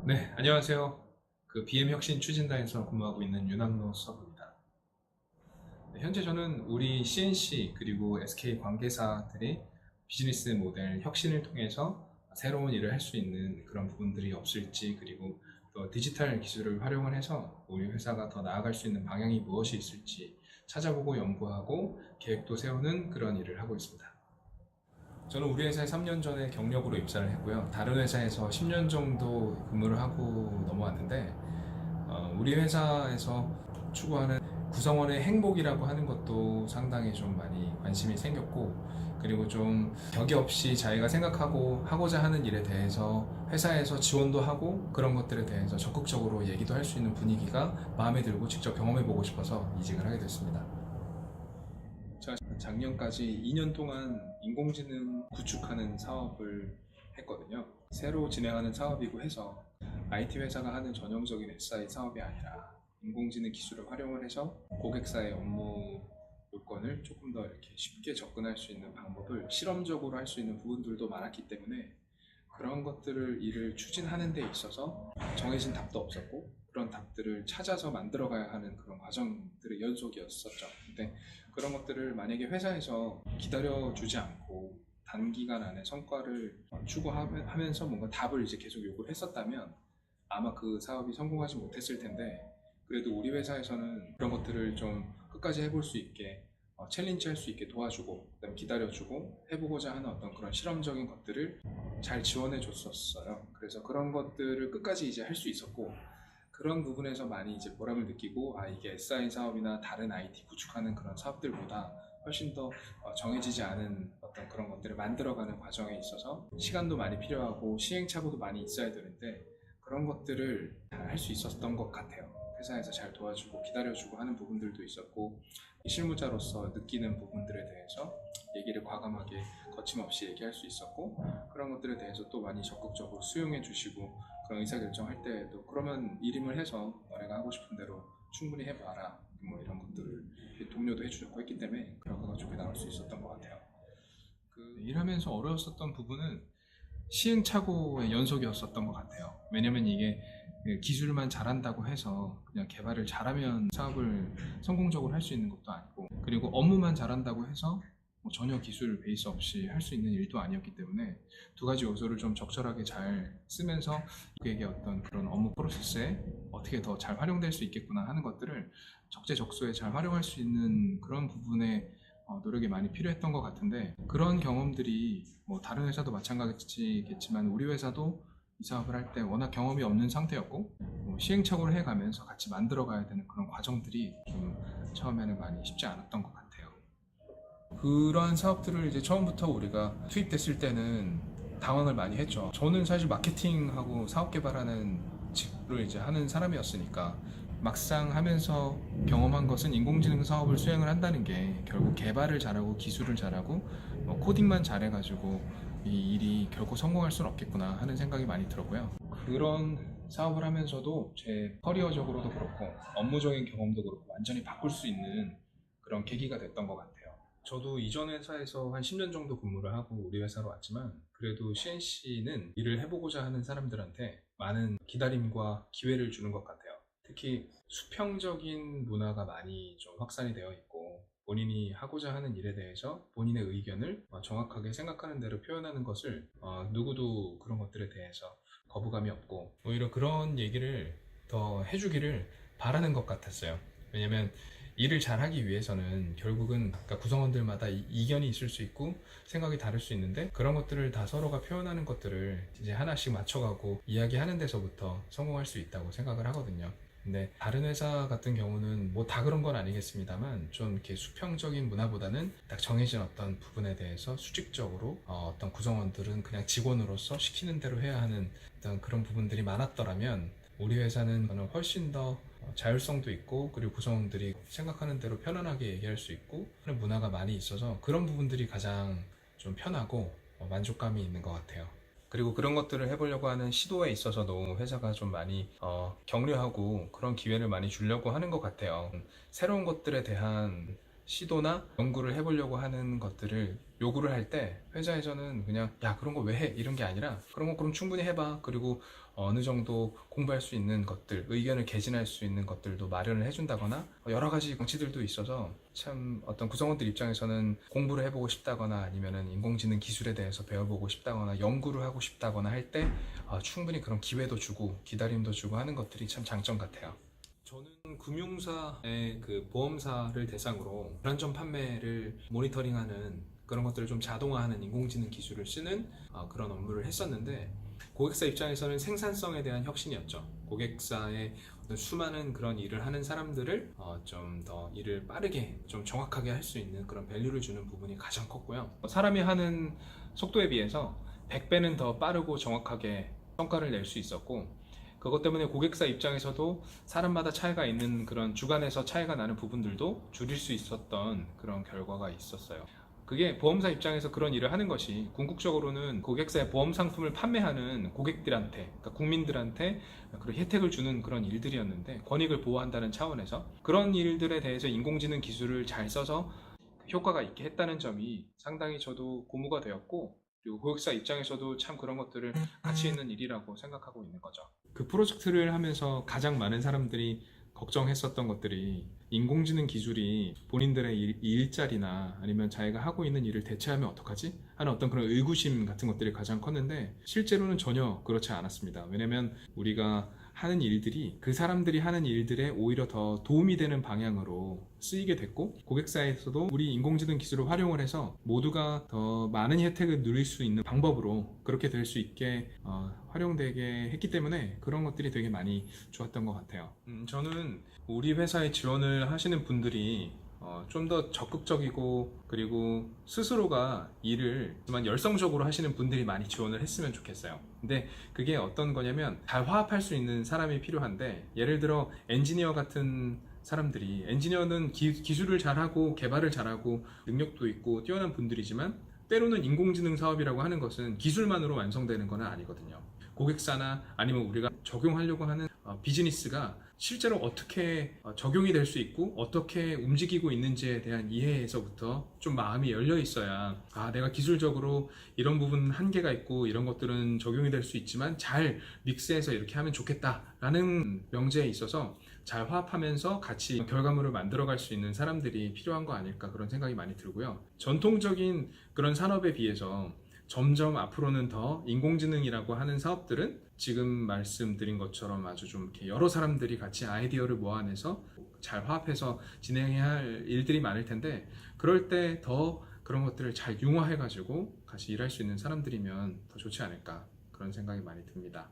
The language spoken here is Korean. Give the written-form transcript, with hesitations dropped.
네, 안녕하세요. BM 혁신 추진단에서 근무하고 있는 윤학로 수석입니다. 네, 현재 저는 우리 CNC 그리고 SK 관계사들이 비즈니스 모델 혁신을 통해서 새로운 일을 할 수 있는 그런 부분들이 없을지, 그리고 또 디지털 기술을 활용을 해서 우리 회사가 더 나아갈 수 있는 방향이 무엇이 있을지 찾아보고 연구하고 계획도 세우는 그런 일을 하고 있습니다. 저는 우리 회사에 3년 전에 경력으로 입사를 했고요. 다른 회사에서 10년 정도 근무를 하고 넘어왔는데, 우리 회사에서 추구하는 구성원의 행복이라고 하는 것도 상당히 좀 많이 관심이 생겼고, 그리고 좀 격이 없이 자기가 생각하고 하고자 하는 일에 대해서 회사에서 지원도 하고 그런 것들에 대해서 적극적으로 얘기도 할 수 있는 분위기가 마음에 들고 직접 경험해보고 싶어서 이직을 하게 됐습니다. 제가 작년까지 2년 동안 인공지능 구축하는 사업을 했거든요. 새로 진행하는 사업이고 해서 IT 회사가 하는 전형적인 SI 사업이 아니라 인공지능 기술을 활용을 해서 고객사의 업무 요건을 조금 더 이렇게 쉽게 접근할 수 있는 방법을 실험적으로 할 수 있는 부분들도 많았기 때문에 그런 것들을 일을 추진하는 데 있어서 정해진 답도 없었고, 그런 답들을 찾아서 만들어가야 하는 그런 과정들의 연속이었었죠. 근데 그런 것들을 만약에 회사에서 기다려주지 않고 단기간 안에 성과를 추구하면서 뭔가 답을 이제 계속 요구를 했었다면 아마 그 사업이 성공하지 못했을 텐데, 그래도 우리 회사에서는 그런 것들을 좀 끝까지 해볼 수 있게 챌린지 할 수 있게 도와주고, 그다음에 기다려주고 해보고자 하는 어떤 그런 실험적인 것들을 잘 지원해 줬었어요. 그래서 그런 것들을 끝까지 이제 할 수 있었고, 그런 부분에서 많이 이제 보람을 느끼고, 이게 SI 사업이나 다른 IT 구축하는 그런 사업들보다 훨씬 더 정해지지 않은 어떤 그런 것들을 만들어가는 과정에 있어서 시간도 많이 필요하고 시행착오도 많이 있어야 되는데, 그런 것들을 잘 할 수 있었던 것 같아요. 회사에서 잘 도와주고 기다려주고 하는 부분들도 있었고, 실무자로서 느끼는 부분들에 대해서 얘기를 과감하게 거침없이 얘기할 수 있었고, 그런 것들에 대해서 또 많이 적극적으로 수용해 주시고, 그런 의사결정할 때에도 그러면 일임을 해서 너네가 하고 싶은 대로 충분히 해봐라, 뭐 이런 것들을 동료도 해주셨고 했기 때문에 결과가 좋게 나올 수 있었던 것 같아요. 일하면서 어려웠었던 부분은 시행착오의 연속이었었던 것 같아요. 왜냐면 이게 기술만 잘한다고 해서 그냥 개발을 잘하면 사업을 성공적으로 할 수 있는 것도 아니고, 그리고 업무만 잘한다고 해서 뭐 전혀 기술 베이스 없이 할 수 있는 일도 아니었기 때문에 두 가지 요소를 좀 적절하게 잘 쓰면서 그에게 어떤 그런 업무 프로세스에 어떻게 더 잘 활용될 수 있겠구나 하는 것들을 적재적소에 잘 활용할 수 있는 그런 부분에 노력이 많이 필요했던 것 같은데, 그런 경험들이 뭐 다른 회사도 마찬가지겠지만 우리 회사도 이 사업을 할 때 워낙 경험이 없는 상태였고, 시행착오를 해가면서 같이 만들어가야 되는 그런 과정들이 좀 처음에는 많이 쉽지 않았던 것 같아요. 그러한 사업들을 이제 처음부터 우리가 투입됐을 때는 당황을 많이 했죠. 저는 사실 마케팅하고 사업 개발하는 직을 이제 하는 사람이었으니까, 막상 하면서 경험한 것은 인공지능 사업을 수행을 한다는 게 결국 개발을 잘하고 기술을 잘하고 코딩만 잘해가지고 이 일이 결코 성공할 수는 없겠구나 하는 생각이 많이 들었고요. 그런 사업을 하면서도 제 커리어적으로도 그렇고 업무적인 경험도 그렇고 완전히 바꿀 수 있는 그런 계기가 됐던 것 같아요. 저도 이전 회사에서 한 10년 정도 근무를 하고 우리 회사로 왔지만, 그래도 CNC는 일을 해보고자 하는 사람들한테 많은 기다림과 기회를 주는 것 같아요. 특히 수평적인 문화가 많이 좀 확산이 되어 있고, 본인이 하고자 하는 일에 대해서 본인의 의견을 정확하게 생각하는 대로 표현하는 것을 누구도 그런 것들에 대해서 거부감이 없고, 오히려 그런 얘기를 더 해주기를 바라는 것 같았어요. 왜냐면 일을 잘하기 위해서는 결국은 구성원들마다 이견이 있을 수 있고 생각이 다를 수 있는데, 그런 것들을 다 서로가 표현하는 것들을 이제 하나씩 맞춰가고 이야기하는 데서부터 성공할 수 있다고 생각을 하거든요. 근데 다른 회사 같은 경우는 뭐 다 그런 건 아니겠습니다만, 좀 이렇게 수평적인 문화보다는 딱 정해진 어떤 부분에 대해서 수직적으로 어떤 구성원들은 그냥 직원으로서 시키는 대로 해야 하는 어떤 그런 부분들이 많았더라면, 우리 회사는 훨씬 더 자율성도 있고, 그리고 구성원들이 생각하는 대로 편안하게 얘기할 수 있고 하는 문화가 많이 있어서 그런 부분들이 가장 좀 편하고 만족감이 있는 것 같아요. 그리고 그런 것들을 해보려고 하는 시도에 있어서도 회사가 좀 많이 격려하고 그런 기회를 많이 주려고 하는 것 같아요. 새로운 것들에 대한 시도나 연구를 해보려고 하는 것들을 요구를 할 때 회사에서는 그냥 야 그런 거 왜 해? 이런 게 아니라 그런 거 그럼 충분히 해봐. 그리고 어느 정도 공부할 수 있는 것들, 의견을 개진할 수 있는 것들도 마련을 해준다거나 여러 가지 장치들도 있어서 참 어떤 구성원들 입장에서는 공부를 해보고 싶다거나 아니면은 인공지능 기술에 대해서 배워보고 싶다거나 연구를 하고 싶다거나 할 때 충분히 그런 기회도 주고 기다림도 주고 하는 것들이 참 장점 같아요. 저는 금융사의 그 보험사를 대상으로 불안전 판매를 모니터링하는 그런 것들을 좀 자동화하는 인공지능 기술을 쓰는 그런 업무를 했었는데 고객사 입장에서는 생산성에 대한 혁신이었죠. 고객사의 어떤 수많은 그런 일을 하는 사람들을 좀 더 일을 빠르게 좀 정확하게 할 수 있는 그런 밸류를 주는 부분이 가장 컸고요. 사람이 하는 속도에 비해서 100배는 더 빠르고 정확하게 성과를 낼 수 있었고 그것 때문에 고객사 입장에서도 사람마다 차이가 있는 그런 주관에서 차이가 나는 부분들도 줄일 수 있었던 그런 결과가 있었어요. 그게 보험사 입장에서 그런 일을 하는 것이 궁극적으로는 고객사의 보험 상품을 판매하는 고객들한테, 그러니까 국민들한테 그런 혜택을 주는 그런 일들이었는데 권익을 보호한다는 차원에서 그런 일들에 대해서 인공지능 기술을 잘 써서 효과가 있게 했다는 점이 상당히 저도 고무가 되었고 그리고 고객사 입장에서도 참 그런 것들을 가치 있는 일이라고 생각하고 있는 거죠. 그 프로젝트를 하면서 가장 많은 사람들이 걱정했었던 것들이 인공지능 기술이 본인들의 일자리나 아니면 자기가 하고 있는 일을 대체하면 어떡하지? 하는 어떤 그런 의구심 같은 것들이 가장 컸는데 실제로는 전혀 그렇지 않았습니다. 왜냐면 우리가 하는 일들이 그 사람들이 하는 일들에 오히려 더 도움이 되는 방향으로 쓰이게 됐고 고객사에서도 우리 인공지능 기술을 활용을 해서 모두가 더 많은 혜택을 누릴 수 있는 방법으로 그렇게 될 수 있게 활용되게 했기 때문에 그런 것들이 되게 많이 좋았던 것 같아요. 저는 우리 회사에 지원을 하시는 분들이 좀 더 적극적이고 그리고 스스로가 일을 좀 열성적으로 하시는 분들이 많이 지원을 했으면 좋겠어요. 근데 그게 어떤 거냐면 잘 화합할 수 있는 사람이 필요한데 예를 들어 엔지니어 같은 사람들이 엔지니어는 기술을 잘하고 개발을 잘하고 능력도 있고 뛰어난 분들이지만 때로는 인공지능 사업이라고 하는 것은 기술만으로 완성되는 건 아니거든요. 고객사나 아니면 우리가 적용하려고 하는 비즈니스가 실제로 어떻게 적용이 될 수 있고 어떻게 움직이고 있는지에 대한 이해에서부터 좀 마음이 열려 있어야 내가 기술적으로 이런 부분 한계가 있고 이런 것들은 적용이 될 수 있지만 잘 믹스해서 이렇게 하면 좋겠다라는 명제에 있어서 잘 화합하면서 같이 결과물을 만들어갈 수 있는 사람들이 필요한 거 아닐까 그런 생각이 많이 들고요. 전통적인 그런 산업에 비해서 점점 앞으로는 더 인공지능이라고 하는 사업들은 지금 말씀드린 것처럼 아주 좀 이렇게 여러 사람들이 같이 아이디어를 모아내서 잘 화합해서 진행해야 할 일들이 많을 텐데 그럴 때 더 그런 것들을 잘 융화해가지고 같이 일할 수 있는 사람들이면 더 좋지 않을까 그런 생각이 많이 듭니다.